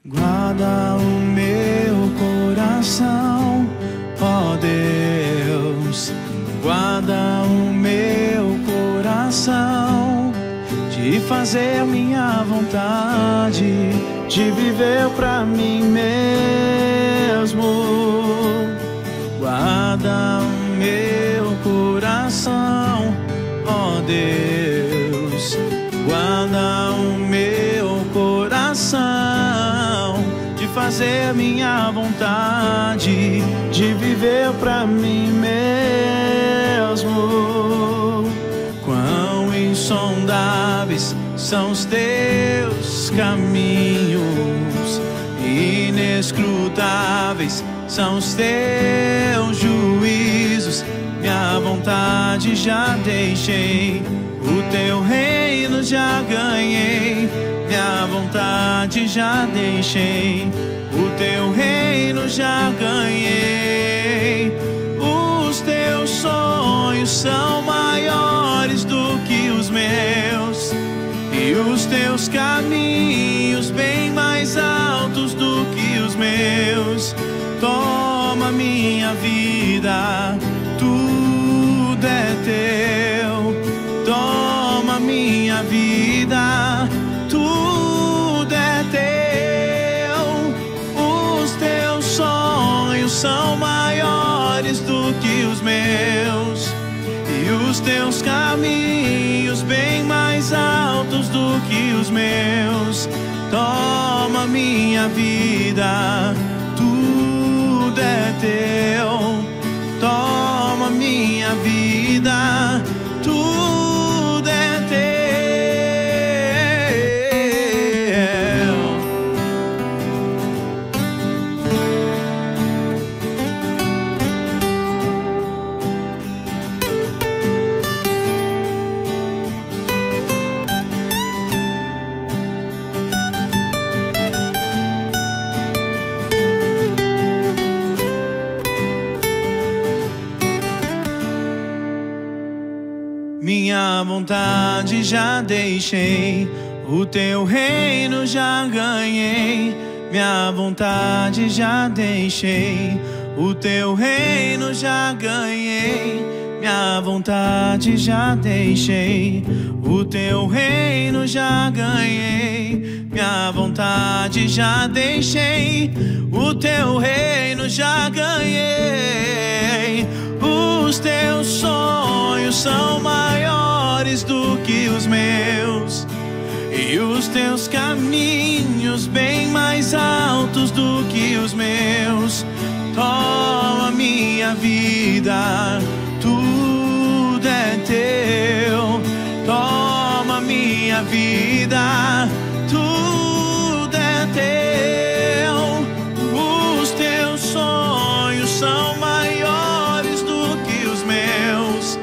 Guarda o meu coração, ó Deus, guarda o meu coração, de fazer minha vontade, de viver pra mim mesmo. Guarda o meu coração, ó Deus, guarda o meu coração, fazer minha vontade, de viver pra mim mesmo. Quão insondáveis são os teus caminhos, inescrutáveis são os teus juízos. Minha vontade já deixei, o teu reino já ganhei. Minha vontade já deixei, o teu reino já ganhei. Os teus sonhos são maiores do que os meus, e os teus caminhos bem mais altos do que os meus. Toma minha vida, tudo é teu. Toma minha vida, tudo é teu. Os teus sonhos são maiores do que os meus, e os teus caminhos bem mais altos do que os meus. Toma minha vida, tudo é teu. Toma minha vida, tudo é teu. Minha vontade já deixei, o teu reino já ganhei. Minha vontade já deixei, o teu reino já ganhei. Minha vontade já deixei, o teu reino já ganhei. Minha vontade já deixei, o teu reino já ganhei. Os teus sonhos são maiores do que os meus, e os teus caminhos bem mais altos do que os meus. Toma minha vida, tudo é teu. Toma minha vida, tudo é teu. Os teus sonhos são maiores do que os meus,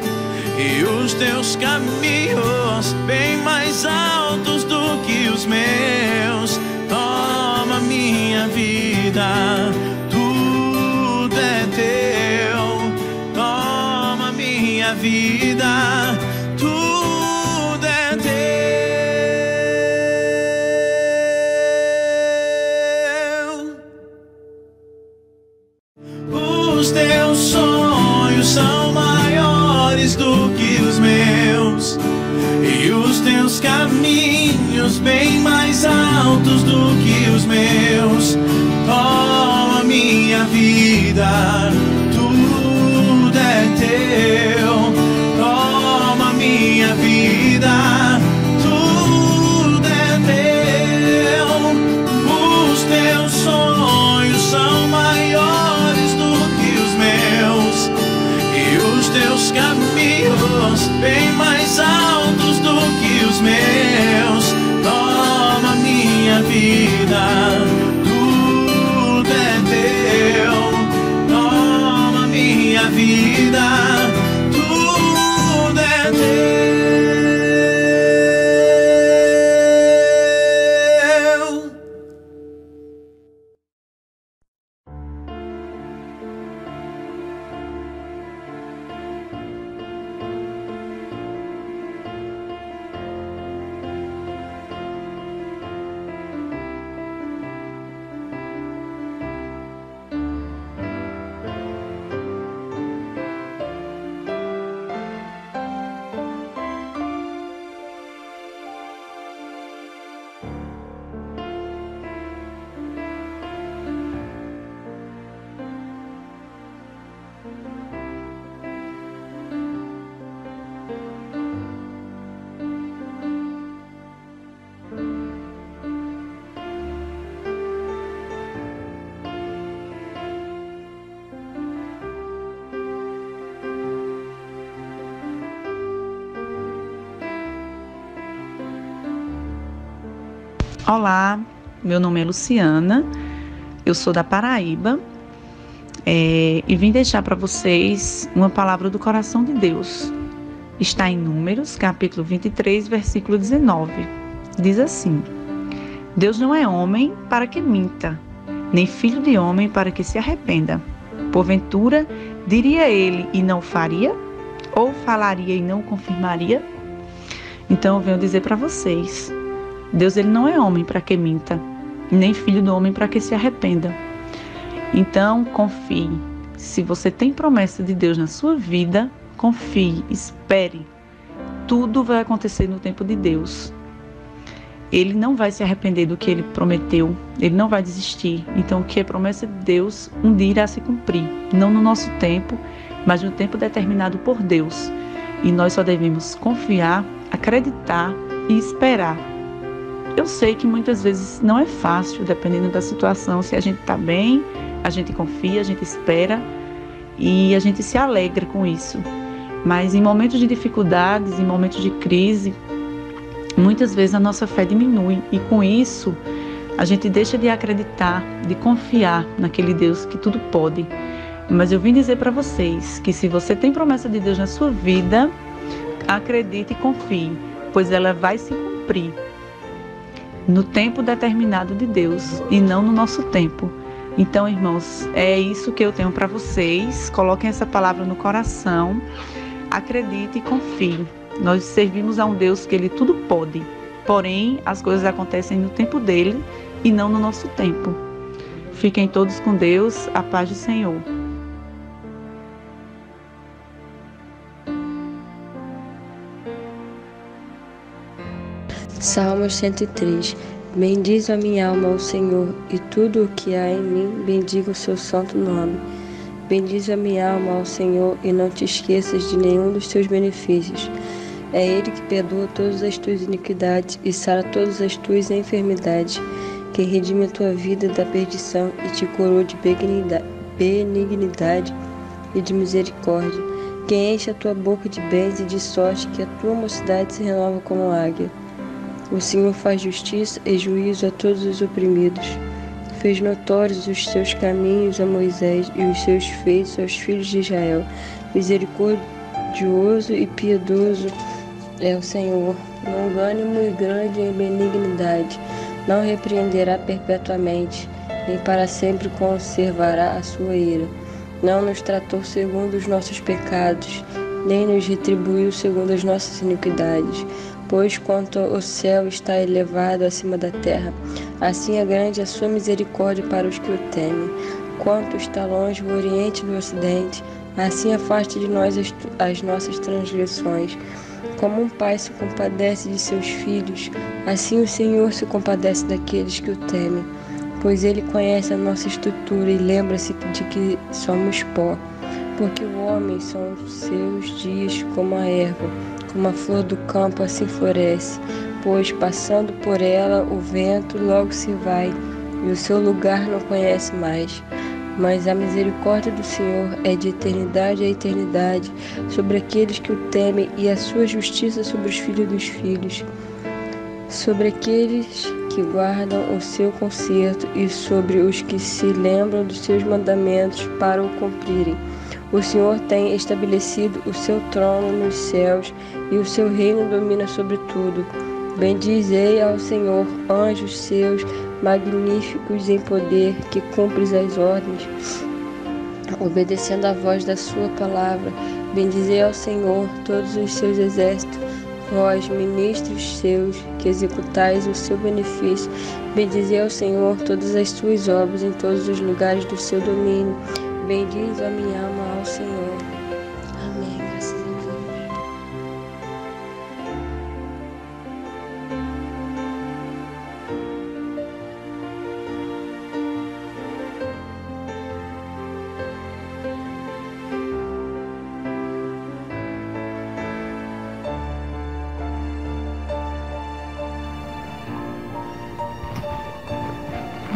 e os teus caminhos bem mais altos do que os meus. Toma minha vida, tudo é teu. Toma minha vida, tudo é teu. Os teus sonhos são maiores do que os meus, e os teus caminhos bem mais altos do que os meus. Toma minha vida, tudo é teu. Toma minha vida, tudo é teu. Os teus sonhos são maiores do que os meus, caminhos bem mais altos do que os meus. Toma minha vida, tudo é teu. Toma minha vida, tudo é teu. Olá, meu nome é Luciana, eu sou da Paraíba e vim deixar para vocês uma palavra do coração de Deus. Está em Números, capítulo 23, versículo 19. Diz assim: Deus não é homem para que minta, nem filho de homem para que se arrependa. Porventura, diria ele e não faria? Ou falaria e não confirmaria? Então eu venho dizer para vocês: Deus ele não é homem para que minta, nem filho do homem para que se arrependa. Então confie. Se você tem promessa de Deus na sua vida, confie, espere. Tudo vai acontecer no tempo de Deus. Ele não vai se arrepender do que ele prometeu, ele não vai desistir. Então o que é promessa de Deus, um dia irá se cumprir. Não no nosso tempo, mas no tempo determinado por Deus. E nós só devemos confiar, acreditar e esperar. Eu sei que muitas vezes não é fácil, dependendo da situação. Se a gente está bem, a gente confia, a gente espera e a gente se alegra com isso. Mas em momentos de dificuldades, em momentos de crise, muitas vezes a nossa fé diminui. E com isso, a gente deixa de acreditar, de confiar naquele Deus que tudo pode. Mas eu vim dizer para vocês que se você tem promessa de Deus na sua vida, acredite e confie, pois ela vai se cumprir no tempo determinado de Deus e não no nosso tempo. Então, irmãos, é isso que eu tenho para vocês. Coloquem essa palavra no coração, acredite e confie. Nós servimos a um Deus que ele tudo pode, porém as coisas acontecem no tempo dele e não no nosso tempo. Fiquem todos com Deus, a paz do Senhor. Salmos 103. Bendize a minha alma ao Senhor, e tudo o que há em mim, bendiga o seu santo nome. Bendize a minha alma ao Senhor, e não te esqueças de nenhum dos seus benefícios. É Ele que perdoa todas as tuas iniquidades e sara todas as tuas enfermidades, que redime a tua vida da perdição e te coroa de benignidade e de misericórdia, que enche a tua boca de bens e de sorte, que a tua mocidade se renova como águia. O Senhor faz justiça e juízo a todos os oprimidos. Fez notórios os seus caminhos a Moisés e os seus feitos aos filhos de Israel. Misericordioso e piedoso é o Senhor, longânimo e grande em benignidade. Não repreenderá perpetuamente, nem para sempre conservará a sua ira. Não nos tratou segundo os nossos pecados, nem nos retribuiu segundo as nossas iniquidades. Pois quanto o céu está elevado acima da terra, assim é grande a sua misericórdia para os que o temem. Quanto está longe o oriente do ocidente, assim afasta de nós as nossas transgressões. Como um pai se compadece de seus filhos, assim o Senhor se compadece daqueles que o temem. Pois ele conhece a nossa estrutura e lembra-se de que somos pó. Porque o homem são os seus dias como a erva, como a flor do campo assim floresce, pois passando por ela o vento logo se vai, e o seu lugar não conhece mais. mas a misericórdia do Senhor é de eternidade a eternidade sobre aqueles que o temem, e a sua justiça sobre os filhos dos filhos, sobre aqueles que guardam o seu conserto e sobre os que se lembram dos seus mandamentos para o cumprirem. O Senhor tem estabelecido o seu trono nos céus, e o seu reino domina sobre tudo. Bendizei ao Senhor, anjos seus, magníficos em poder, que cumpres as ordens, obedecendo à voz da sua palavra. Bendizei ao Senhor todos os seus exércitos, vós, ministros seus, que executais o seu benefício. Bendizei ao Senhor todas as suas obras em todos os lugares do seu domínio. Bendiz a minha alma ao Senhor. Amém. Graças a Deus.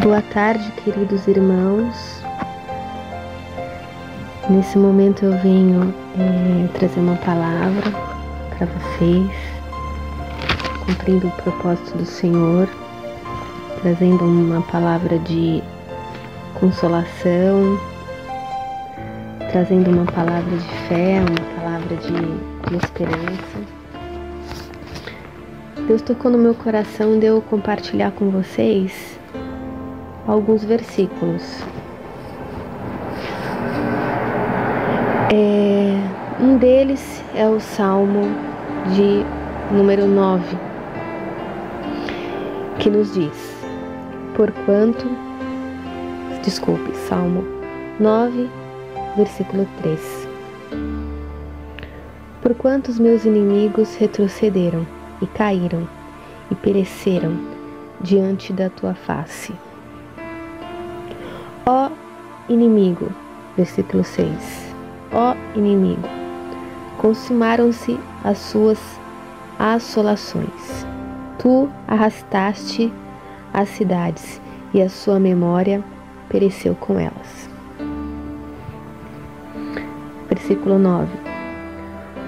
Boa tarde, queridos irmãos. Nesse momento eu venho trazer uma palavra para vocês, cumprindo o propósito do Senhor, trazendo uma palavra de consolação, trazendo uma palavra de fé, uma palavra de esperança. Deus tocou no meu coração de eu compartilhar com vocês alguns versículos. Um deles é o Salmo de número 9, que nos diz, Salmo 9, versículo 3. Porquanto os meus inimigos retrocederam e caíram e pereceram diante da tua face. Ó inimigo, versículo 6. Ó inimigo, consumaram-se as suas assolações. Tu arrastaste as cidades, e a sua memória pereceu com elas. Versículo 9.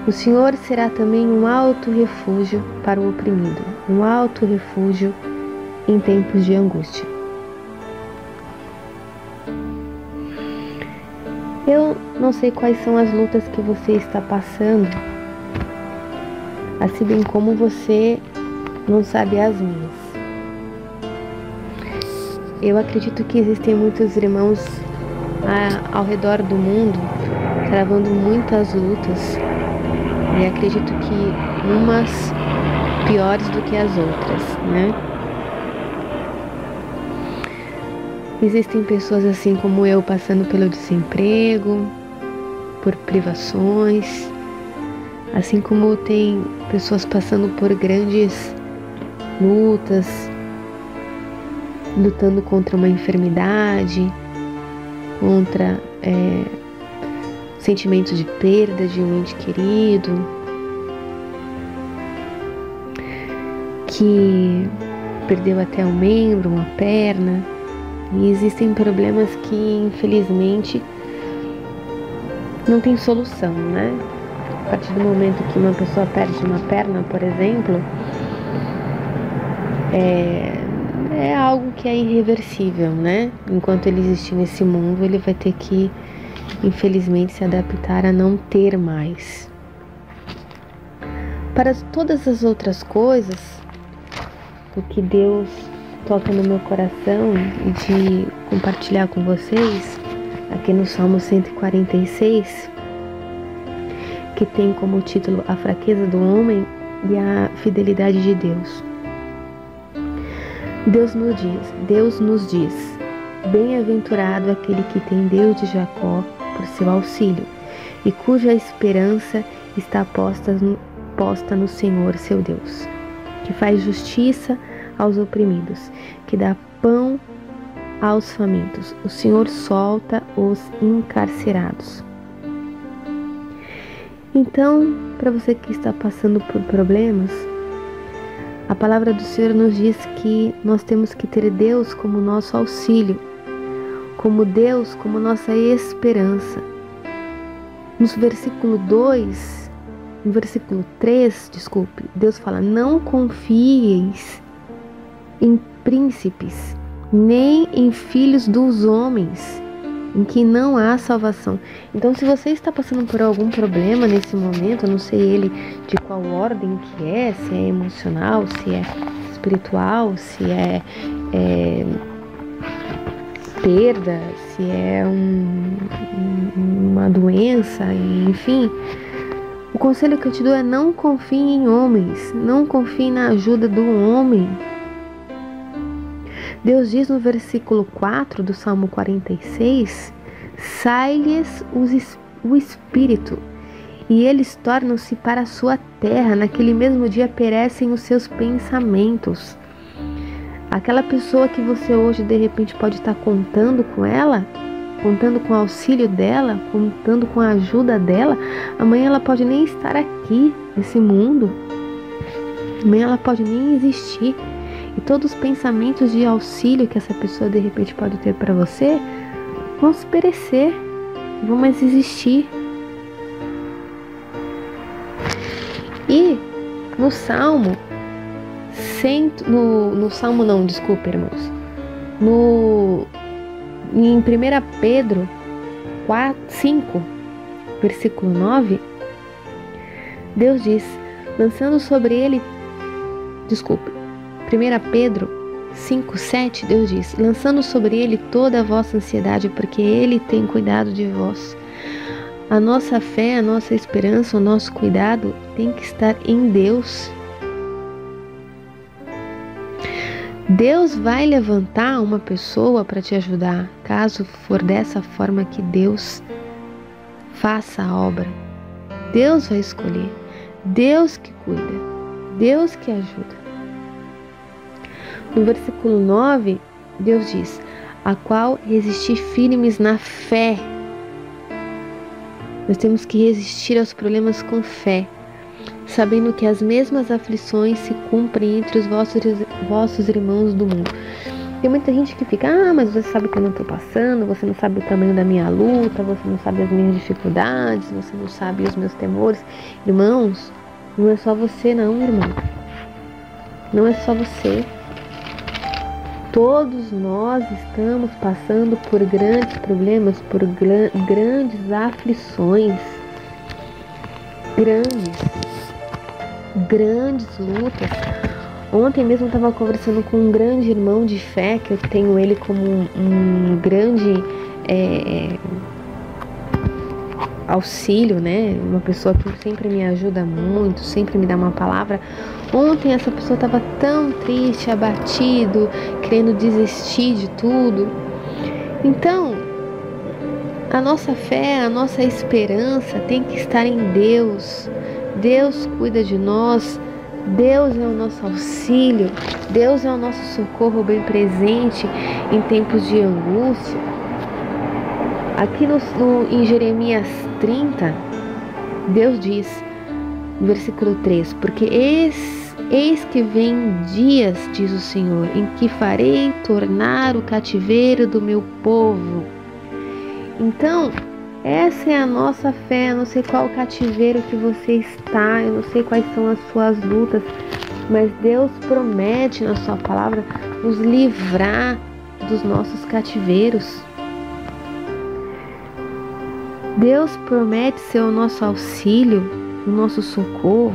O Senhor será também um alto refúgio para o oprimido, um alto refúgio em tempos de angústia. Eu não sei quais são as lutas que você está passando, assim bem como você não sabe as minhas. Eu acredito que existem muitos irmãos ao redor do mundo travando muitas lutas, e acredito que umas piores do que as outras, né? Existem pessoas assim como eu passando pelo desemprego, por privações, assim como tem pessoas passando por grandes lutas, lutando contra uma enfermidade, contra sentimento de perda de um ente querido, que perdeu até um membro, uma perna. E existem problemas que, infelizmente, não tem solução, né? A partir do momento que uma pessoa perde uma perna, por exemplo, é algo que é irreversível, né? Enquanto ele existir nesse mundo, ele vai ter que, infelizmente, se adaptar a não ter mais. Para todas as outras coisas, o que Deus toca no meu coração e de compartilhar com vocês, aqui no Salmo 146, que tem como título A Fraqueza do Homem e a Fidelidade de Deus. Deus nos diz, bem-aventurado aquele que tem Deus de Jacó por seu auxílio, e cuja esperança está posta no Senhor seu Deus, que faz justiça aos oprimidos, que dá pão aos famintos. O Senhor solta os encarcerados. Então, para você que está passando por problemas, a palavra do Senhor nos diz que nós temos que ter Deus como nosso auxílio, como Deus, como nossa esperança. No versículo 3, Deus fala: não confieis em príncipes, nem em filhos dos homens, em que não há salvação. Então, se você está passando por algum problema nesse momento, eu não sei ele de qual ordem que é, se é emocional, se é espiritual, se é perda, se é uma doença, enfim, o conselho que eu te dou é: não confie em homens, não confie na ajuda do homem. Deus diz no versículo 4 do Salmo 46: sai-lhes o espírito, e eles tornam-se para a sua terra, naquele mesmo dia perecem os seus pensamentos. Aquela pessoa que você hoje de repente pode estar contando com ela, contando com o auxílio dela, contando com a ajuda dela, amanhã ela pode nem estar aqui nesse mundo, amanhã ela pode nem existir. E todos os pensamentos de auxílio que essa pessoa de repente pode ter para você vão se perecer, vão mais existir. E no Salmo, em 1 Pedro 5, versículo 9, Deus diz, 1 Pedro 5:7, Deus diz: lançando sobre ele toda a vossa ansiedade, porque ele tem cuidado de vós. A nossa fé, a nossa esperança, o nosso cuidado tem que estar em Deus. Deus vai levantar uma pessoa para te ajudar, caso for dessa forma que Deus faça a obra. Deus vai escolher, Deus que cuida, Deus que ajuda. No versículo 9, Deus diz: a qual resistir firmes na fé. Nós temos que resistir aos problemas com fé, sabendo que as mesmas aflições se cumprem entre os vossos irmãos do mundo. Tem muita gente que fica: mas você sabe o que eu não estou passando, você não sabe o tamanho da minha luta, você não sabe as minhas dificuldades, você não sabe os meus temores. Irmãos, não é só você não, irmão. Não é só você. Todos nós estamos passando por grandes problemas, por grandes aflições, grandes lutas. Ontem mesmo eu estava conversando com um grande irmão de fé, que eu tenho ele como um grande auxílio, né? Uma pessoa que sempre me ajuda muito, sempre me dá uma palavra. Ontem essa pessoa estava tão triste, abatido, querendo desistir de tudo. Então, a nossa fé, a nossa esperança tem que estar em Deus. Deus cuida de nós, Deus é o nosso auxílio, Deus é o nosso socorro bem presente em tempos de angústia. Aqui em Jeremias 30, Deus diz, no versículo 3, porque eis que vem dias, diz o Senhor, em que farei tornar o cativeiro do meu povo. Então, essa é a nossa fé. Eu não sei qual cativeiro que você está, eu não sei quais são as suas lutas, mas Deus promete na sua palavra nos livrar dos nossos cativeiros. Deus promete ser o nosso auxílio, o nosso socorro.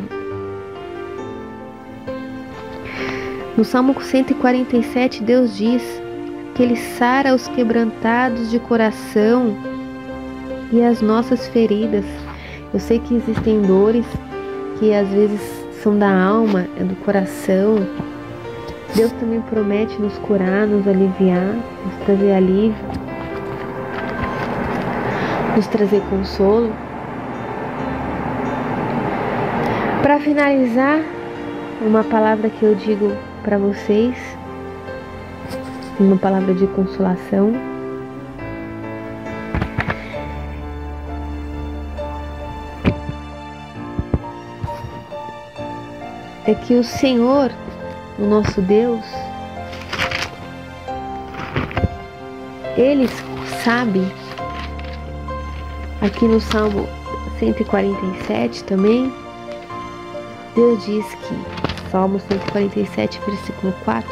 No Salmo 147, Deus diz que Ele sara os quebrantados de coração e as nossas feridas. Eu sei que existem dores que às vezes são da alma, é do coração. Deus também promete nos curar, nos aliviar, nos trazer alívio, nos trazer consolo. Para finalizar, uma palavra que eu digo para vocês, uma palavra de consolação. É que o Senhor, o nosso Deus, Ele sabe, aqui no Salmo 147 também, Deus diz que, Salmo 147, versículo 4,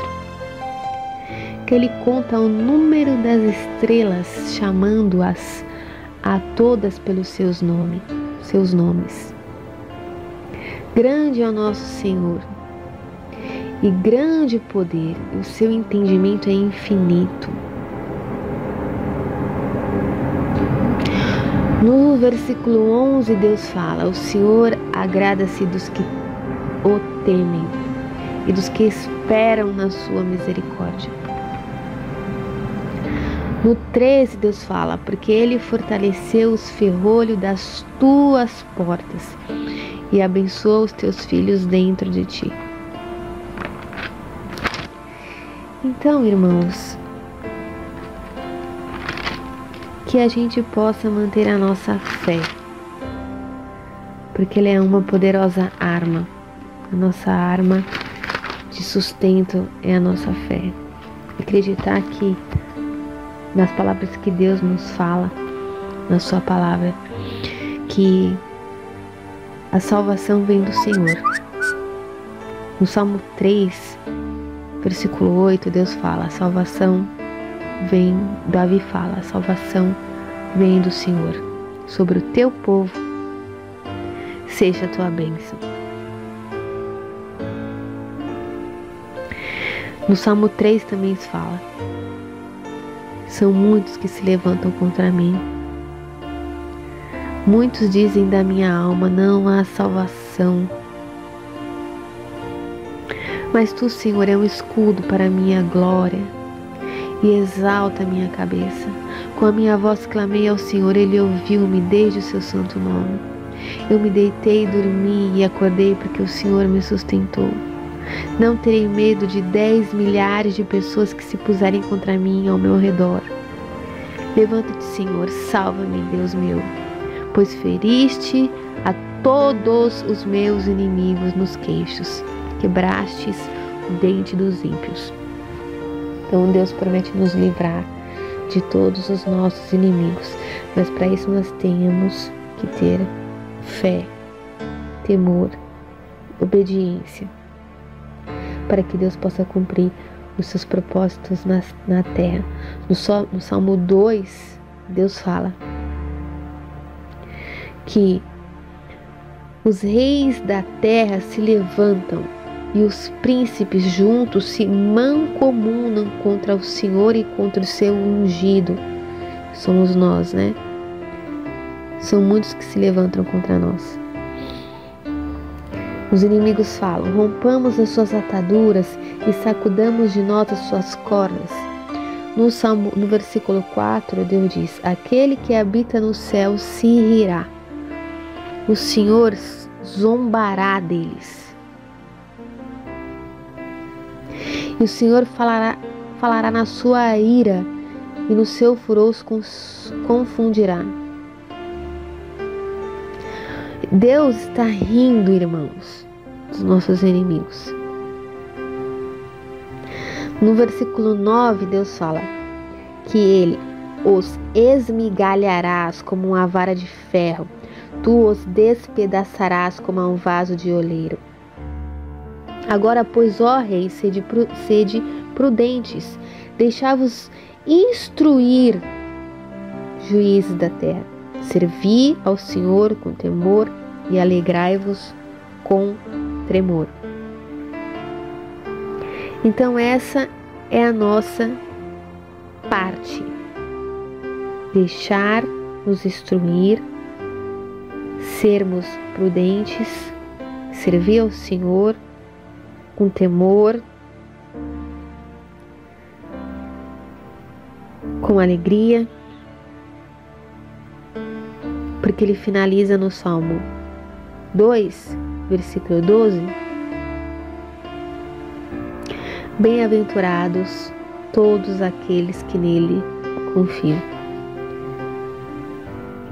que Ele conta o número das estrelas, chamando-as a todas pelos seus nomes. Grande é o nosso Senhor, e grande poder, e o seu entendimento é infinito. No versículo 11, Deus fala: o Senhor agrada-se dos que o temem e dos que esperam na sua misericórdia. No 13, Deus fala: porque Ele fortaleceu os ferrolhos das tuas portas e abençoa os teus filhos dentro de ti. Então, irmãos, que a gente possa manter a nossa fé, porque ela é uma poderosa arma. A nossa arma de sustento é a nossa fé. Acreditar que nas palavras que Deus nos fala, na sua palavra, que a salvação vem do Senhor. No Salmo 3, versículo 8, Deus fala: a salvação vem, Davi fala, a salvação vem do Senhor. Sobre o teu povo seja a tua bênção. No Salmo 3 também se fala: são muitos que se levantam contra mim. Muitos dizem da minha alma: não há salvação. Mas tu, Senhor, é um escudo para a minha glória e exalta a minha cabeça. Com a minha voz clamei ao Senhor, Ele ouviu-me desde o seu santo nome. Eu me deitei, dormi e acordei porque o Senhor me sustentou. Não terei medo de 10 milhares de pessoas que se puserem contra mim ao meu redor. Levanta-te, Senhor, salva-me, Deus meu, pois feriste a todos os meus inimigos nos queixos, quebrastes o dente dos ímpios. Então Deus promete nos livrar de todos os nossos inimigos, mas para isso nós temos que ter fé, temor, obediência, para que Deus possa cumprir os seus propósitos na terra. No Salmo 2, Deus fala que os reis da terra se levantam e os príncipes juntos se mancomunam contra o Senhor e contra o seu ungido. Somos nós, né? São muitos que se levantam contra nós. Os inimigos falam: rompamos as suas ataduras e sacudamos de nós as suas cordas. No versículo 4, Deus diz: aquele que habita no céu se rirá. O Senhor zombará deles. E o Senhor falará na sua ira e no seu furor os confundirá. Deus está rindo, irmãos, dos nossos inimigos. No versículo 9, Deus fala que Ele os esmigalharás como uma vara de ferro, tu os despedaçarás como um vaso de oleiro. Agora, pois, ó reis, sede prudentes, deixai-vos instruir, juízes da terra. Servi ao Senhor com temor e alegrai-vos com tremor. Então essa é a nossa parte. Deixar-nos instruir, sermos prudentes, servir ao Senhor com temor, com alegria, porque ele finaliza no Salmo 2, versículo 12: bem-aventurados todos aqueles que nele confiam.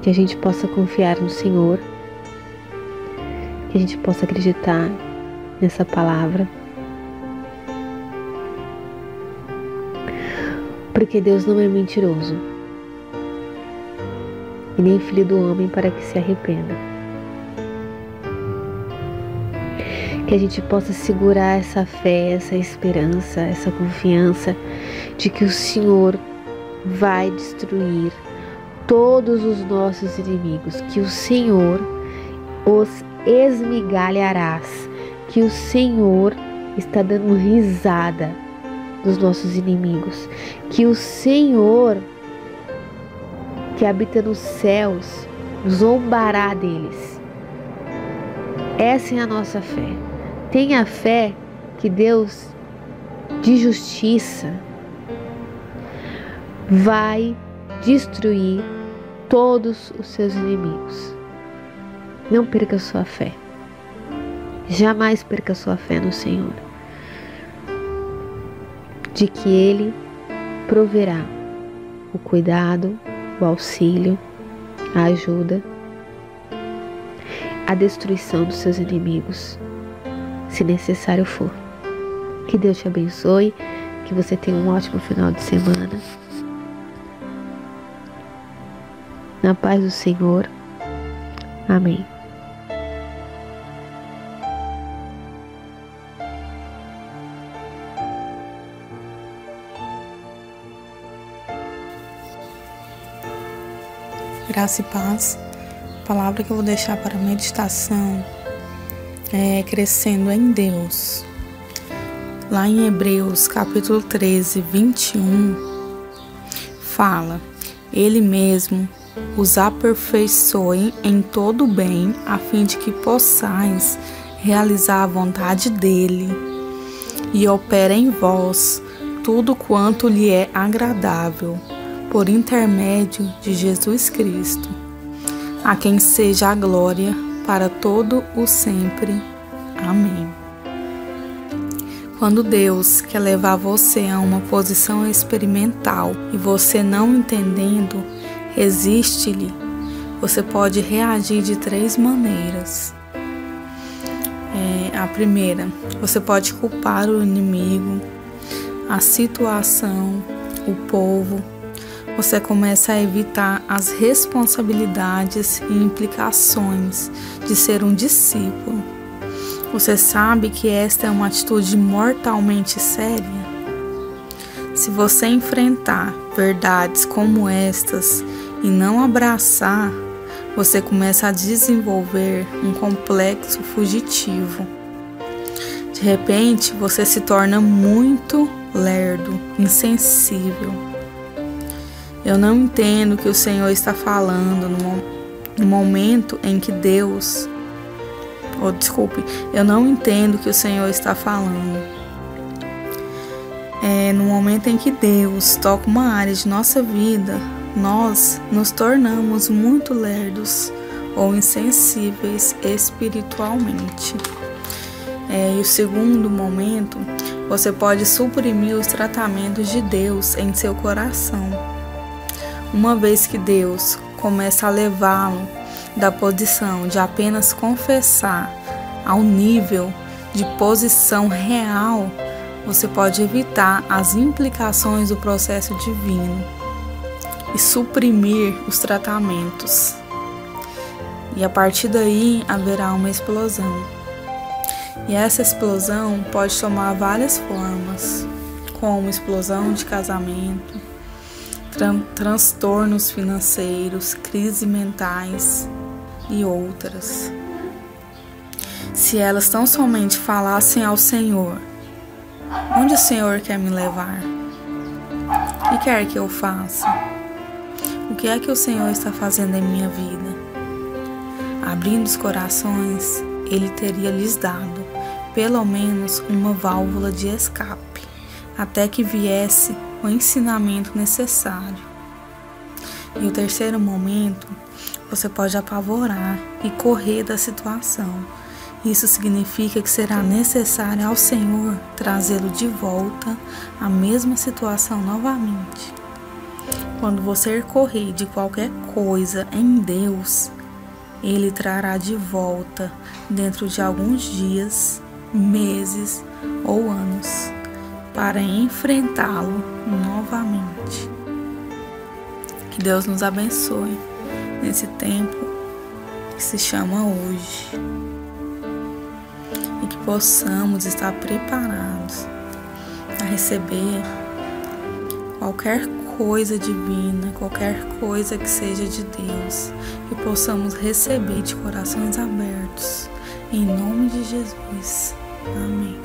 Que a gente possa confiar no Senhor, que a gente possa acreditar nessa palavra, porque Deus não é mentiroso. e nem filho do homem para que se arrependa. Que a gente possa segurar essa fé, essa esperança, essa confiança de que o Senhor vai destruir todos os nossos inimigos, que o Senhor os esmigalharás, que o Senhor está dando risada dos nossos inimigos, que o Senhor que habita nos céus zombará deles. Essa é a nossa fé. Tenha fé que Deus de justiça vai destruir todos os seus inimigos. Não perca sua fé. Jamais perca sua fé no Senhor. De que Ele proverá o cuidado, o auxílio, a ajuda, a destruição dos seus inimigos, se necessário for. Que Deus te abençoe, que você tenha um ótimo final de semana. Na paz do Senhor. Amém. Graça e paz. A palavra que eu vou deixar para meditação é crescendo em Deus. Lá em Hebreus capítulo 13, 21, fala: Ele mesmo os aperfeiçoe em todo o bem, a fim de que possais realizar a vontade dele, e opera em vós tudo quanto lhe é agradável, por intermédio de Jesus Cristo, a quem seja a glória para todo o sempre. Amém. Quando Deus quer levar você a uma posição experimental e você não entendendo, resiste-lhe, você pode reagir de 3 maneiras. A primeira, você pode culpar o inimigo, a situação, o povo. Você começa a evitar as responsabilidades e implicações de ser um discípulo. Você sabe que esta é uma atitude mortalmente séria? Se você enfrentar verdades como estas e não abraçar, você começa a desenvolver um complexo fugitivo. De repente, você se torna muito lerdo, insensível. Eu não entendo o que o Senhor está falando no momento em que Deus... eu não entendo o que o Senhor está falando. No momento em que Deus toca uma área de nossa vida, nós nos tornamos muito lerdos ou insensíveis espiritualmente. E o segundo momento, você pode suprimir os tratamentos de Deus em seu coração. Uma vez que Deus começa a levá-lo da posição de apenas confessar ao nível de posição real, você pode evitar as implicações do processo divino e suprimir os tratamentos. E a partir daí haverá uma explosão. E essa explosão pode tomar várias formas, como explosão de casamento, transtornos financeiros, crises mentais e outras. Se elas tão somente falassem ao Senhor: onde o Senhor quer me levar? O que quer que eu faça? O que é que o Senhor está fazendo em minha vida? Abrindo os corações, Ele teria lhes dado pelo menos uma válvula de escape, até que viesse o ensinamento necessário. E o terceiro momento, você pode apavorar e correr da situação. Isso significa que será necessário ao Senhor trazê-lo de volta à mesma situação novamente. Quando você correr de qualquer coisa em Deus, Ele trará de volta dentro de alguns dias, meses ou anos, para enfrentá-lo novamente. Que Deus nos abençoe. nesse tempo que se chama hoje. E que possamos estar preparados a receber qualquer coisa divina, qualquer coisa que seja de Deus, que possamos receber de corações abertos, em nome de Jesus. Amém.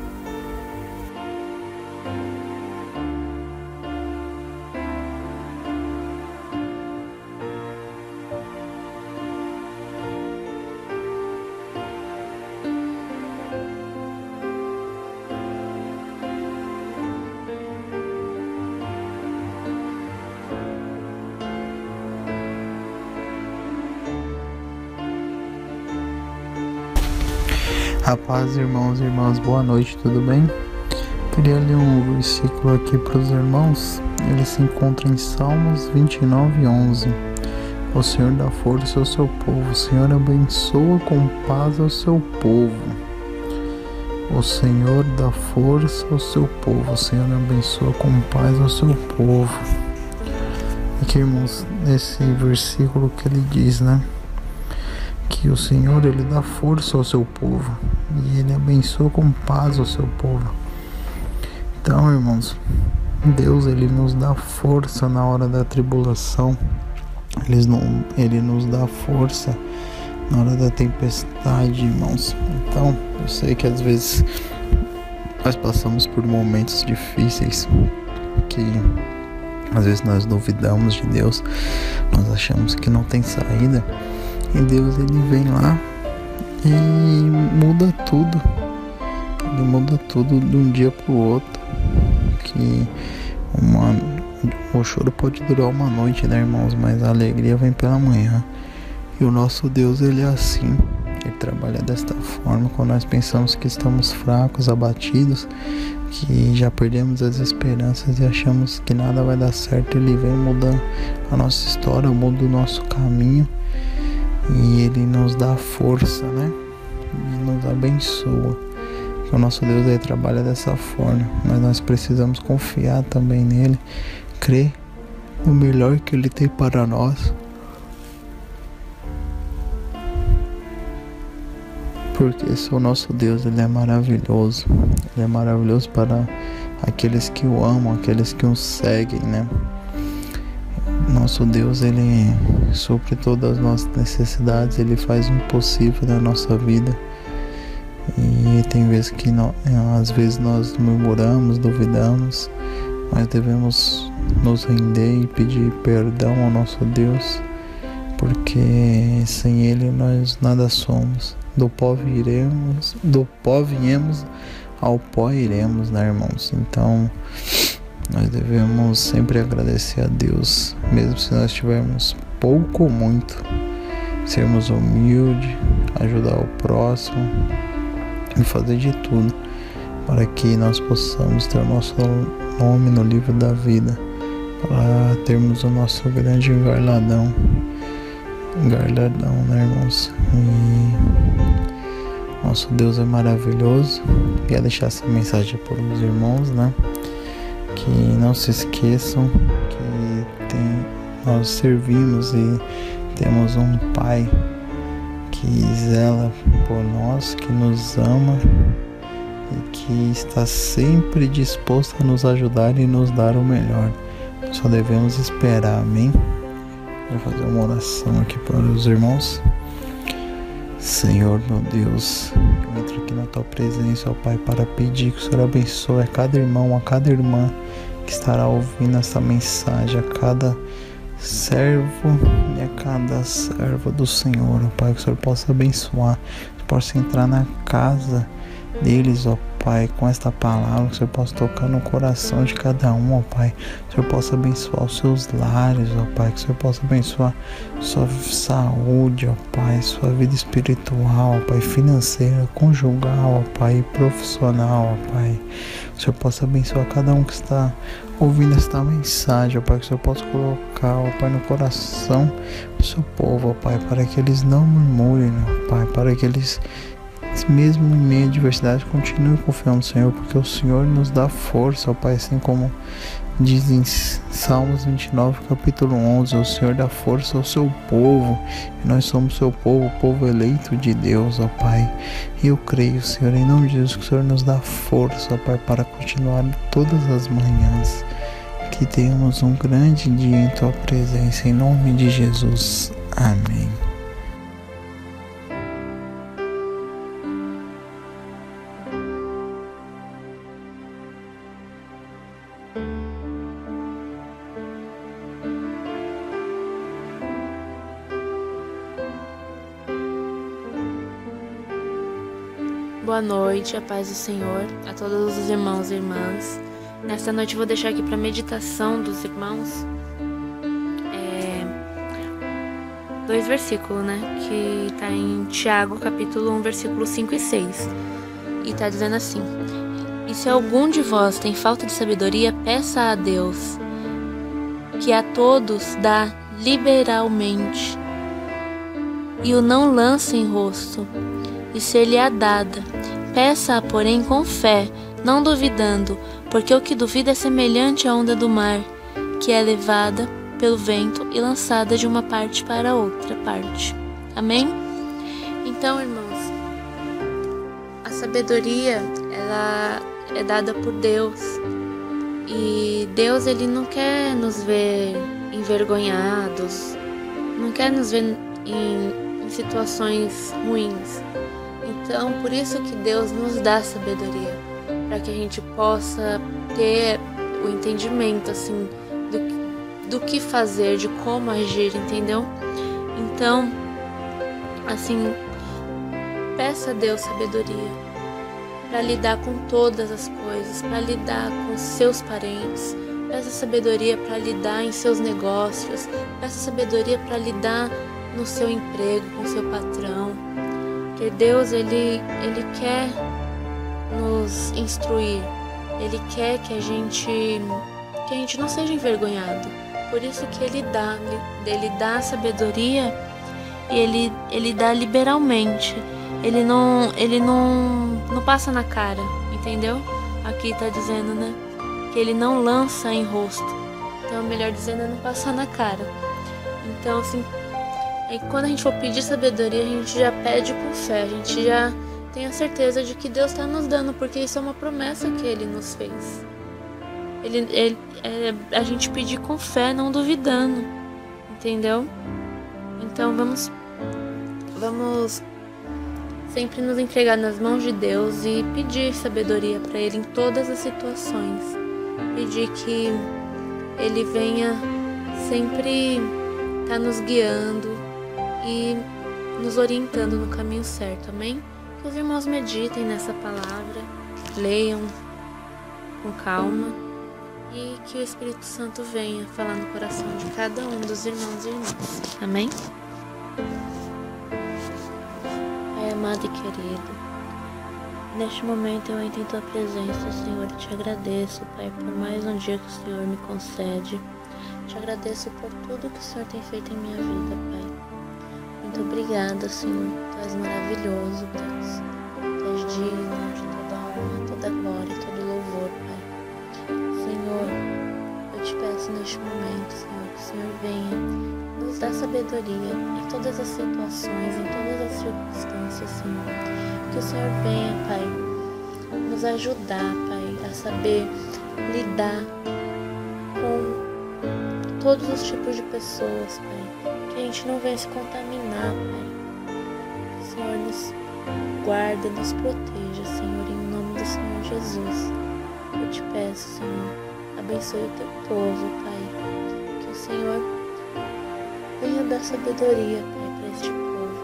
Rapaz, irmãos e irmãs, boa noite, tudo bem? Queria ler um versículo aqui para os irmãos. Ele se encontra em Salmos 29:11. O Senhor dá força ao seu povo, o Senhor abençoa com paz ao seu povo. O Senhor dá força ao seu povo, o Senhor abençoa com paz ao seu povo. Aqui, irmãos, nesse versículo que ele diz, né? Que o Senhor, ele dá força ao seu povo e ele abençoa com paz ao seu povo. Então, irmãos, Deus, ele nos dá força na hora da tribulação. Ele nos dá força na hora da tempestade, irmãos. Então, eu sei que às vezes nós passamos por momentos difíceis, que às vezes nós duvidamos de Deus, nós achamos que não tem saída. E Deus, ele vem lá e muda tudo. Ele muda tudo de um dia para o outro. Que o choro pode durar uma noite, né, irmãos? Mas a alegria vem pela manhã. E o nosso Deus, ele é assim. Ele trabalha desta forma. Quando nós pensamos que estamos fracos, abatidos, que já perdemos as esperanças e achamos que nada vai dar certo, ele vem mudando a nossa história, muda o nosso caminho. E ele nos dá força, né? E nos abençoa. O nosso Deus, ele trabalha dessa forma. Mas nós precisamos confiar também nele. Crer no melhor que ele tem para nós. Porque esse é o nosso Deus, ele é maravilhoso. Ele é maravilhoso para aqueles que o amam, aqueles que o seguem, né? Nosso Deus, ele supre todas as nossas necessidades, ele faz o impossível na nossa vida. E tem vezes que às vezes nós murmuramos, duvidamos, mas devemos nos render e pedir perdão ao nosso Deus, porque sem ele nós nada somos. Do pó viemos, ao pó iremos, né, irmãos? Então nós devemos sempre agradecer a Deus, mesmo se nós tivermos pouco ou muito, sermos humildes, ajudar o próximo e fazer de tudo para que nós possamos ter o nosso nome no livro da vida, para termos o nosso grande galardão, né, irmãos? E nosso Deus é maravilhoso. Queria deixar essa mensagem para os irmãos, né? Que não se esqueçam que nós servimos e temos um Pai que zela por nós, que nos ama e que está sempre disposto a nos ajudar e nos dar o melhor. Só devemos esperar, amém? Vou fazer uma oração aqui para os irmãos. Senhor, meu Deus, eu entro aqui na tua presença, ó Pai, para pedir que o Senhor abençoe a cada irmão, a cada irmã que estará ouvindo essa mensagem, a cada servo e a cada serva do Senhor, ó Pai, que o Senhor possa abençoar, que possa entrar na casa deles, ó Pai, com esta palavra, que o Senhor possa tocar no coração de cada um, ó Pai, que o Senhor possa abençoar os seus lares, ó Pai, que o Senhor possa abençoar sua saúde, ó Pai, sua vida espiritual, ó Pai, financeira, conjugal, ó Pai, profissional, ó Pai, que o Senhor possa abençoar cada um que está ouvindo esta mensagem, ó Pai, que o Senhor possa colocar, ó Pai, no coração do seu povo, ó Pai, para que eles não murmurem, ó Pai, para que eles, mesmo em meio à adversidade, continue confiando no Senhor, porque o Senhor nos dá força, ó Pai, assim como Diz em Salmos 29, capítulo 11, o Senhor dá força ao seu povo, e nós somos seu povo, o povo eleito de Deus, ó Pai. E eu creio, Senhor, em nome de Jesus, que o Senhor nos dá força, ó Pai, para continuar todas as manhãs. Que tenhamos um grande dia em Tua presença, em nome de Jesus. Amém. Boa noite, a paz do Senhor, a todos os irmãos e irmãs. Nesta noite eu vou deixar aqui para meditação dos irmãos 2 versículos, que está em Tiago, capítulo 1, versículos 5 e 6. E está dizendo assim: E se algum de vós tem falta de sabedoria, peça a Deus, que a todos dá liberalmente, e o não lance em rosto, e ser-lhe-á dada. Peça-a, porém, com fé, não duvidando, porque o que duvida é semelhante à onda do mar, que é levada pelo vento e lançada de uma parte para outra parte. Amém? Então, irmãos, a sabedoria, ela é dada por Deus. E Deus, ele não quer nos ver envergonhados, não quer nos ver em situações ruins. Então, por isso que Deus nos dá sabedoria, para que a gente possa ter o entendimento, assim, do que fazer, de como agir, entendeu? Então, assim, peça a Deus sabedoria para lidar com todas as coisas, para lidar com seus parentes, peça sabedoria para lidar em seus negócios, peça sabedoria para lidar no seu emprego, com seu patrão. Porque Deus, ele quer nos instruir, Ele quer que a gente não seja envergonhado. Por isso que Ele dá sabedoria e Ele dá liberalmente. Ele não passa na cara, entendeu? Aqui tá dizendo, que Ele não lança em rosto. Então, melhor dizendo, é não passar na cara. Então, assim, quando a gente for pedir sabedoria, a gente já pede com fé, a gente já tem a certeza de que Deus está nos dando, porque isso é uma promessa que Ele nos fez. A gente pedir com fé, não duvidando, entendeu? Então vamos sempre nos entregar nas mãos de Deus e pedir sabedoria para Ele em todas as situações. Pedir que Ele venha sempre estar nos guiando e nos orientando no caminho certo, amém? Que os irmãos meditem nessa palavra, leiam com calma e que o Espírito Santo venha falar no coração de cada um dos irmãos e irmãs, amém? Pai amado e querido, neste momento eu entro em Tua presença, Senhor, e Te agradeço, Pai, por mais um dia que o Senhor me concede. Te agradeço por tudo que o Senhor tem feito em minha vida, Pai. Muito obrigada, Senhor. Tu és maravilhoso, Deus. Tu és digno de toda honra, toda glória e todo louvor, Pai. Senhor, eu te peço neste momento, Senhor, que o Senhor venha nos dar sabedoria em todas as situações, em todas as circunstâncias, Senhor. Que o Senhor venha, Pai, nos ajudar, Pai, a saber lidar com todos os tipos de pessoas, Pai. Que a gente não venha se contaminar, Pai. Que o Senhor nos guarda, nos proteja, Senhor, em nome do Senhor Jesus. Eu te peço, Senhor, abençoe o Teu povo, Pai. Que o Senhor venha dar sabedoria, Pai, para este povo.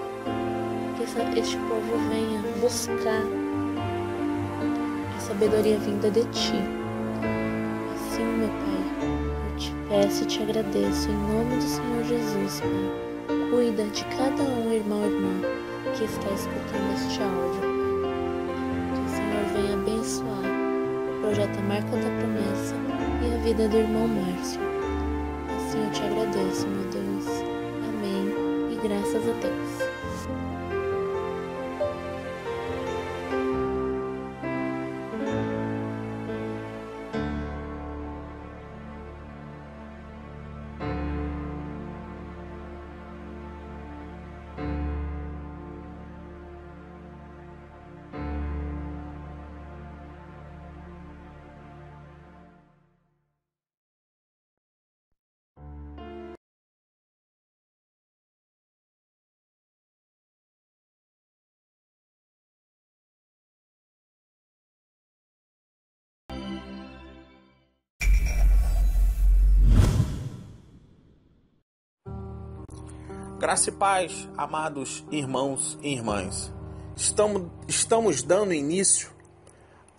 Que este povo venha buscar a sabedoria vinda de Ti. Assim, meu Pai, eu te peço e te agradeço, em nome do Senhor Jesus, Pai. Cuida de cada um, irmão e irmã, que está escutando este áudio, Pai. Que o Senhor venha abençoar o projeto Marca da Promessa e a vida do irmão Márcio. Assim eu te agradeço, meu Deus. Amém. E graças a Deus. Graça e paz, amados irmãos e irmãs. Estamos dando início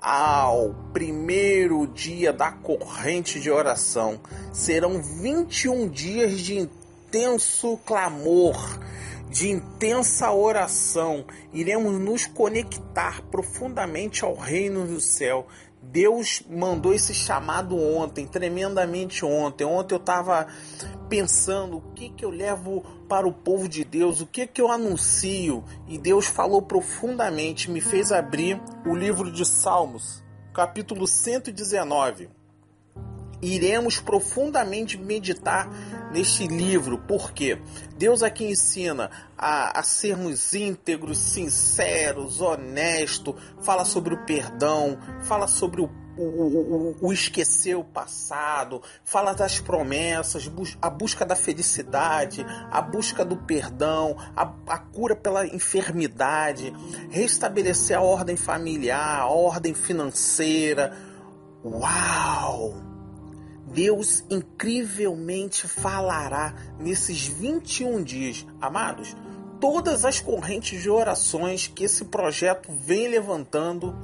ao primeiro dia da corrente de oração. Serão 21 dias de intenso clamor, de intensa oração. Iremos nos conectar profundamente ao reino do céu. Deus mandou esse chamado ontem, tremendamente ontem. Ontem eu estava pensando o que eu levo para o povo de Deus, o que eu anuncio. E Deus falou profundamente, me fez abrir o livro de Salmos, capítulo 119. Iremos profundamente meditar neste livro, porque Deus aqui ensina a sermos íntegros, sinceros, honestos, fala sobre o perdão, fala sobre o esquecer o passado, fala das promessas, a busca da felicidade, a busca do perdão, a cura pela enfermidade, restabelecer a ordem familiar, a ordem financeira. Uau! Deus incrivelmente falará nesses 21 dias. Amados, todas as correntes de orações que esse projeto vem levantando,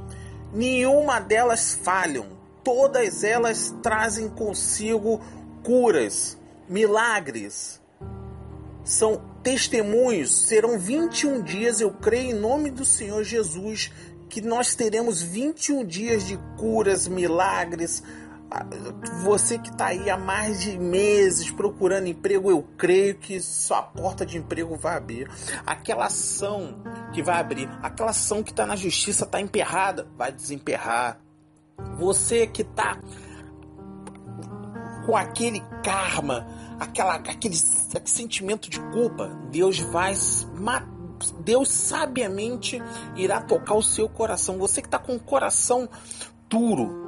nenhuma delas falham. Todas elas trazem consigo curas, milagres. São testemunhos. Serão 21 dias, eu creio em nome do Senhor Jesus, que nós teremos 21 dias de curas, milagres. Você que está aí há mais de meses procurando emprego, eu creio que sua porta de emprego vai abrir. Aquela ação que vai abrir, aquela ação que está na justiça, está emperrada, vai desemperrar. Você que está com aquele karma, aquele sentimento de culpa, Deus sabiamente irá tocar o seu coração. Você que está com o coração duro,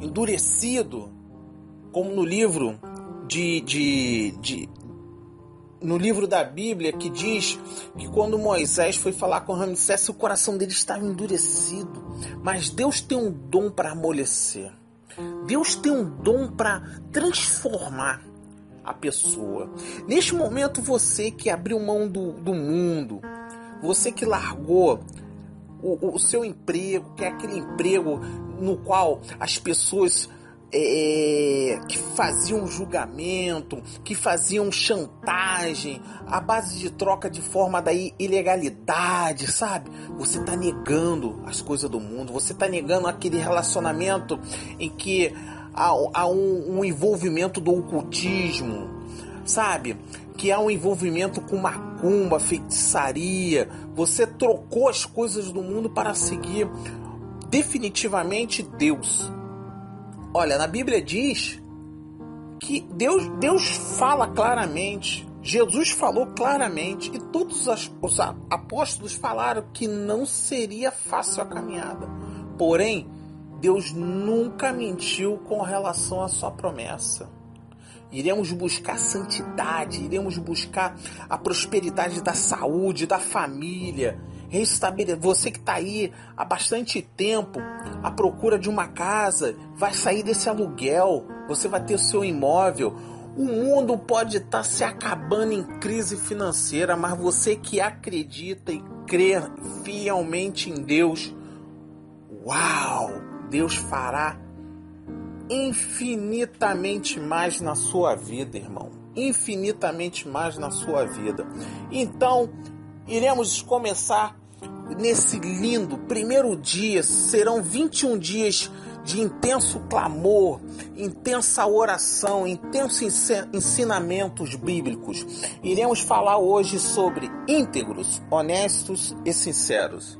endurecido, como no livro no livro da Bíblia, que diz que quando Moisés foi falar com Ramsés, o coração dele estava endurecido. Mas Deus tem um dom para amolecer. Deus tem um dom para transformar a pessoa. Neste momento, você que abriu mão do mundo, você que largou o seu emprego, que é aquele emprego no qual as pessoas que faziam julgamento, que faziam chantagem, à base de troca de forma da ilegalidade, sabe? Você está negando as coisas do mundo, você está negando aquele relacionamento em que há um envolvimento do ocultismo, sabe? Que há um envolvimento com macumba, feitiçaria. Você trocou as coisas do mundo para seguir definitivamente Deus. Olha, na Bíblia diz que Deus fala claramente, Jesus falou claramente, e todos os apóstolos falaram que não seria fácil a caminhada. Porém, Deus nunca mentiu com relação à sua promessa. Iremos buscar santidade, iremos buscar a prosperidade da saúde, da família, restabelecer. Você que está aí há bastante tempo à procura de uma casa, vai sair desse aluguel, você vai ter o seu imóvel. O mundo pode estar se acabando em crise financeira, mas você que acredita e crê fielmente em Deus, uau, Deus fará infinitamente mais na sua vida, irmão. Infinitamente mais na sua vida. Então, iremos começar nesse lindo primeiro dia. Serão 21 dias de intenso clamor, intensa oração, intensos ensinamentos bíblicos. Iremos falar hoje sobre íntegros, honestos e sinceros.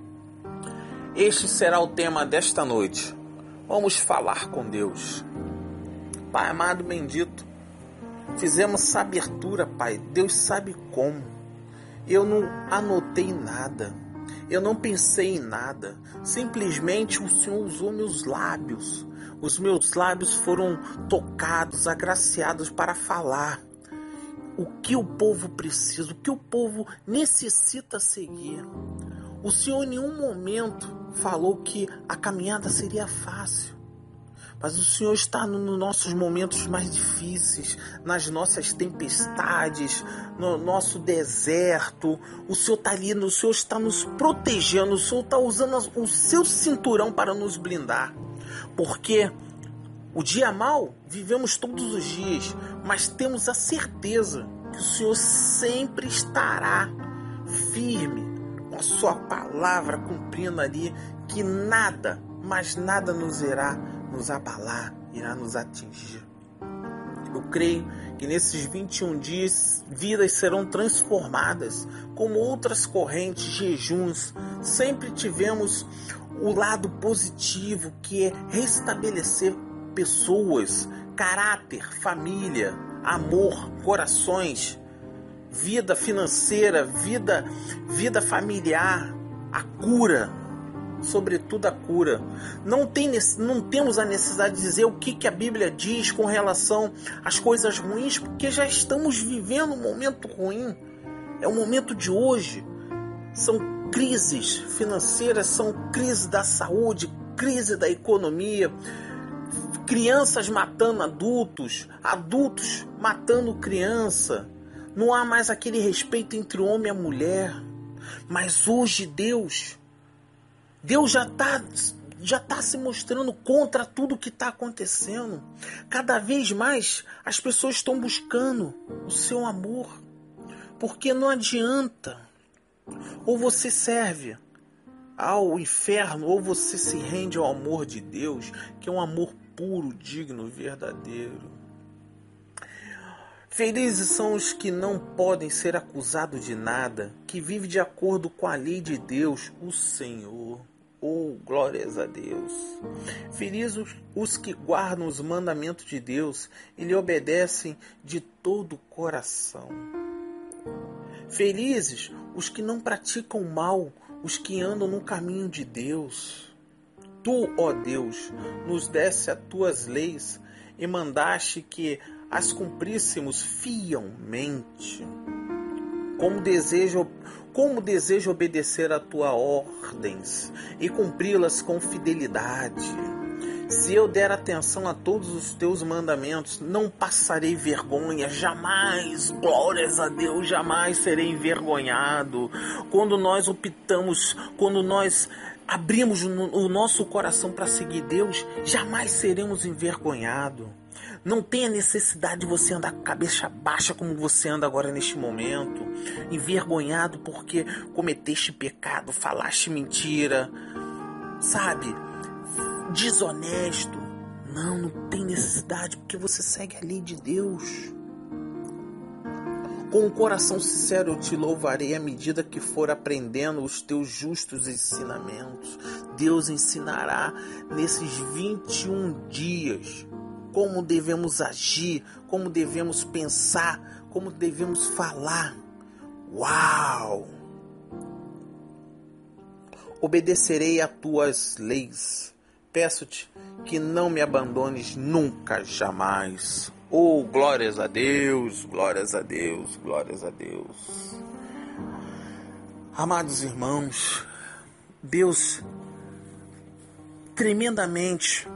Este será o tema desta noite. Vamos falar com Deus. Pai amado, bendito, fizemos essa abertura, Pai. Deus sabe como. Eu não anotei nada. Eu não pensei em nada. Simplesmente o Senhor usou meus lábios. Os meus lábios foram tocados, agraciados para falar o que o povo precisa, o que o povo necessita seguir. O Senhor em nenhum momento falou que a caminhada seria fácil. mas o Senhor está nos nossos momentos mais difíceis, nas nossas tempestades, no nosso deserto. O Senhor está ali, o Senhor está nos protegendo, o Senhor está usando o seu cinturão para nos blindar. Porque o dia mau vivemos todos os dias, mas temos a certeza que o Senhor sempre estará firme com a sua palavra cumprindo ali, que nada, mas nada nos irá nos abalar, irá nos atingir. Eu creio que nesses 21 dias vidas serão transformadas, como outras correntes, jejuns. Sempre tivemos o lado positivo, que é restabelecer pessoas, caráter, família, amor, corações, vida financeira, vida familiar, a cura. Sobretudo a cura. Não temos a necessidade de dizer o que a Bíblia diz com relação às coisas ruins, porque já estamos vivendo um momento ruim. É o momento de hoje. São crises financeiras, são crises da saúde, crise da economia, crianças matando adultos, adultos matando criança. Não há mais aquele respeito entre o homem e a mulher. Mas hoje Deus já está se mostrando contra tudo que está acontecendo. Cada vez mais as pessoas estão buscando o seu amor. Porque não adianta. Ou você serve ao inferno, ou você se rende ao amor de Deus, que é um amor puro, digno, verdadeiro. Felizes são os que não podem ser acusados de nada, que vivem de acordo com a lei de Deus, o Senhor. Oh, glórias a Deus. Felizes os que guardam os mandamentos de Deus e lhe obedecem de todo o coração. Felizes os que não praticam o mal, os que andam no caminho de Deus. Tu, ó Deus, nos deste as tuas leis e mandaste que as cumpríssemos fielmente. Como desejo obedecer a tuas ordens e cumpri-las com fidelidade. Se eu der atenção a todos os teus mandamentos, não passarei vergonha, jamais, glórias a Deus, jamais serei envergonhado. Quando nós optamos, quando nós abrimos o nosso coração para seguir Deus, jamais seremos envergonhados. Não tem a necessidade de você andar com a cabeça baixa como você anda agora neste momento, envergonhado porque cometeste pecado, falaste mentira, sabe, desonesto. Não tem necessidade, porque você segue a lei de Deus. Com o coração sincero eu te louvarei à medida que for aprendendo os teus justos ensinamentos. Deus ensinará nesses 21 dias como devemos agir, como devemos pensar, como devemos falar. Uau! Obedecerei a tuas leis. Peço-te que não me abandones nunca, jamais. Oh, glórias a Deus, glórias a Deus, glórias a Deus. Amados irmãos, Deus tremendamente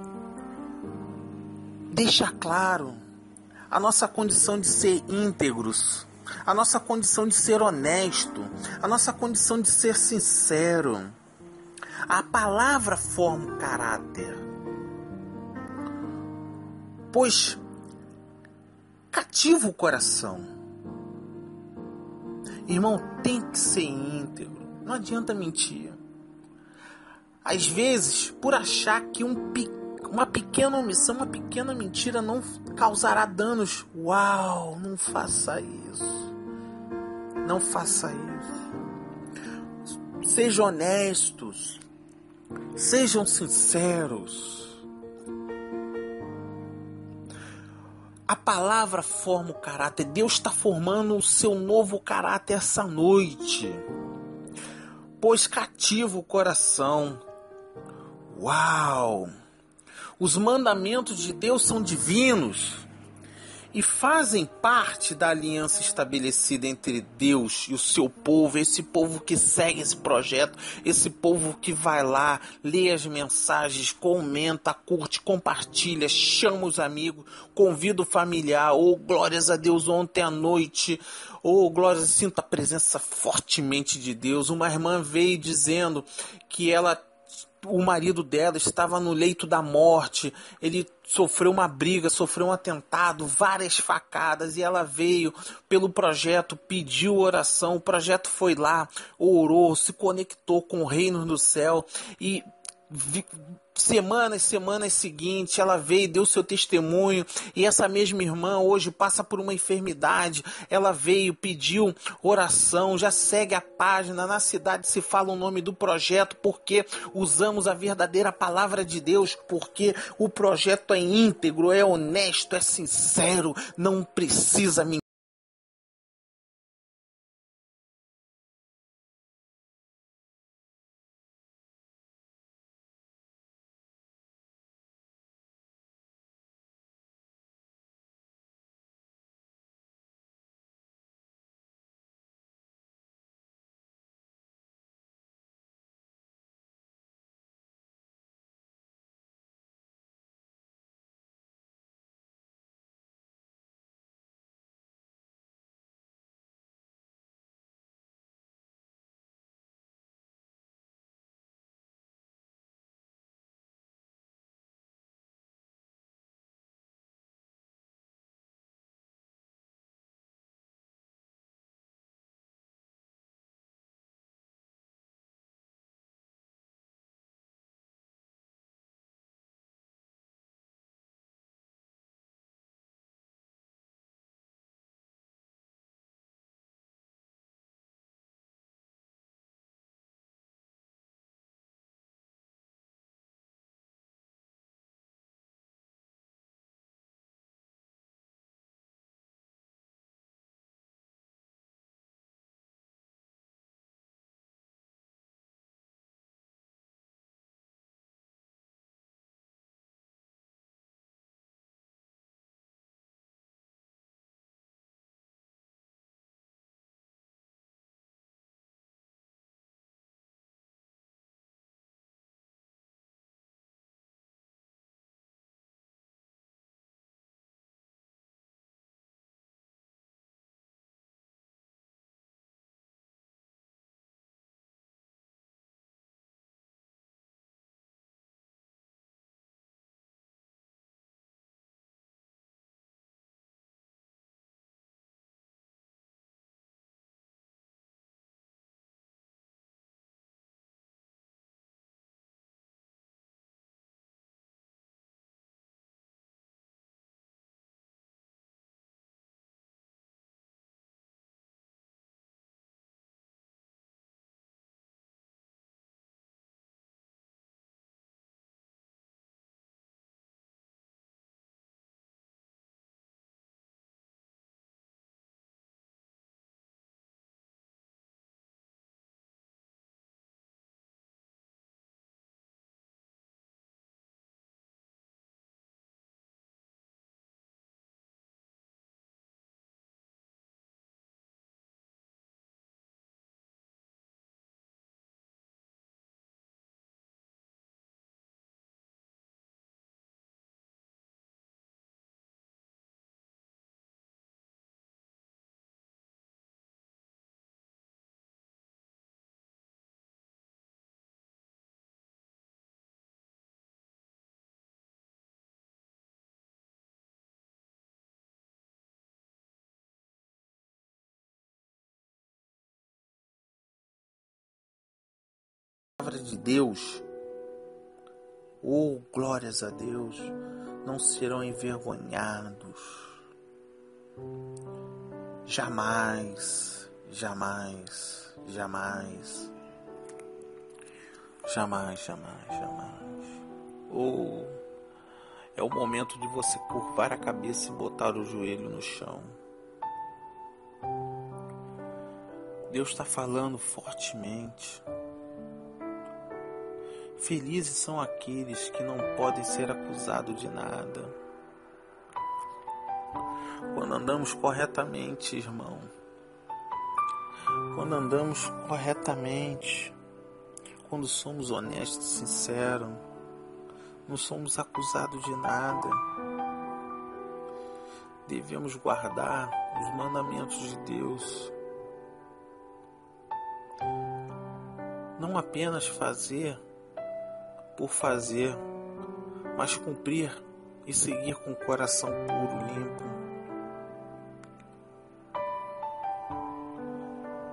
deixa claro a nossa condição de ser íntegros, a nossa condição de ser honesto, a nossa condição de ser sincero. A palavra forma o caráter, pois cativa o coração. Irmão, tem que ser íntegro, não adianta mentir. Às vezes, por achar que uma pequena omissão, uma pequena mentira não causará danos. Uau, não faça isso. Não faça isso. Sejam honestos. Sejam sinceros. A palavra forma o caráter. Deus está formando o seu novo caráter essa noite. Pois cativa o coração. Uau! Os mandamentos de Deus são divinos e fazem parte da aliança estabelecida entre Deus e o seu povo, esse povo que segue esse projeto, esse povo que vai lá, lê as mensagens, comenta, curte, compartilha, chama os amigos, convida o familiar. Glórias a Deus, ontem à noite, glórias, sinto a presença fortemente de Deus. Uma irmã veio dizendo que o marido dela estava no leito da morte, ele sofreu uma briga, sofreu um atentado, várias facadas, e ela veio pelo projeto, pediu oração, o projeto foi lá, orou, se conectou com o reino do céu, e semanas seguintes ela veio, deu seu testemunho, e essa mesma irmã hoje passa por uma enfermidade, ela veio, pediu oração, já segue a página, na cidade se fala o nome do projeto, porque usamos a verdadeira palavra de Deus, porque o projeto é íntegro, é honesto, é sincero, não precisa mentir. Palavra de Deus, glórias a Deus, não serão envergonhados, jamais, jamais, jamais, jamais, jamais, jamais. É o momento de você curvar a cabeça e botar o joelho no chão. Deus está falando fortemente. Felizes são aqueles que não podem ser acusados de nada. Quando andamos corretamente, irmão, quando andamos corretamente, quando somos honestos e sinceros, não somos acusados de nada, devemos guardar os mandamentos de Deus. Não apenas fazer por fazer, mas cumprir e seguir com o coração puro, limpo.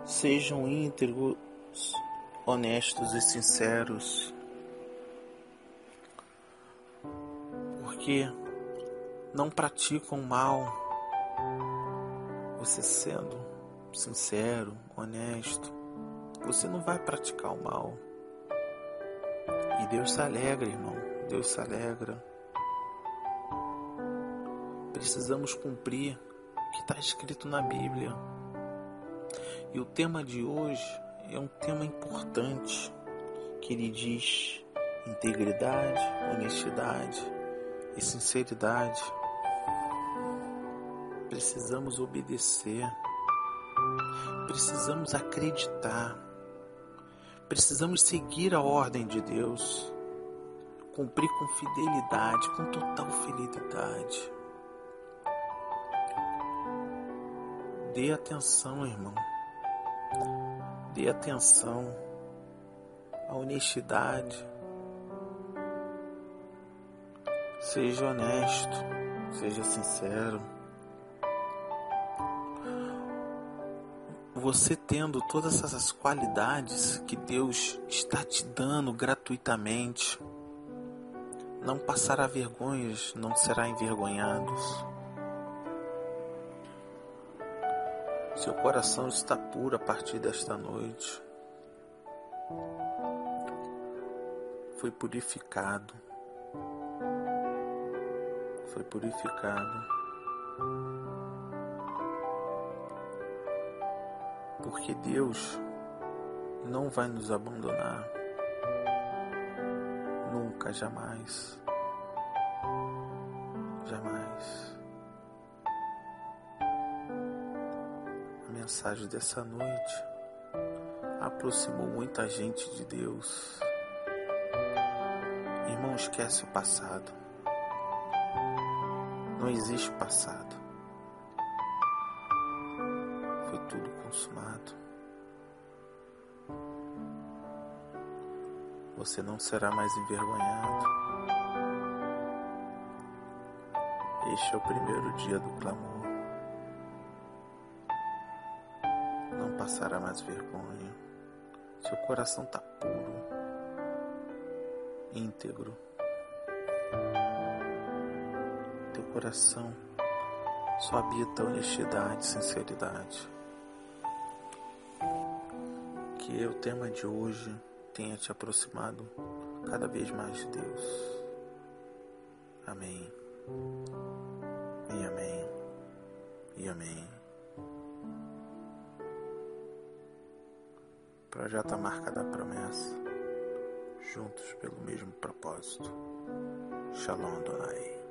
Sejam íntegros, honestos e sinceros, porque não praticam mal. Você sendo sincero, honesto, você não vai praticar o mal. E Deus se alegra, irmão. Deus se alegra. Precisamos cumprir o que está escrito na Bíblia. E o tema de hoje é um tema importante, que ele diz integridade, honestidade e sinceridade. Precisamos obedecer, precisamos acreditar, precisamos seguir a ordem de Deus, cumprir com fidelidade, com total fidelidade. Dê atenção, irmão. Dê atenção à honestidade. Seja honesto, seja sincero. Você tendo todas essas qualidades que Deus está te dando gratuitamente, não passará vergonhas, não será envergonhado. Seu coração está puro a partir desta noite. Foi purificado. Foi purificado. Porque Deus não vai nos abandonar. Nunca, jamais. Jamais. A mensagem dessa noite aproximou muita gente de Deus. Irmão, esquece o passado. Não existe passado. Foi tudo consumado. Você não será mais envergonhado. Este é o primeiro dia do clamor. Não passará mais vergonha. Seu coração está puro, íntegro. Teu coração só habita honestidade e sinceridade. Que o tema de hoje tenha te aproximado cada vez mais de Deus. Amém. E amém. E amém. Projeto a marca da promessa, juntos pelo mesmo propósito. Shalom Adonai.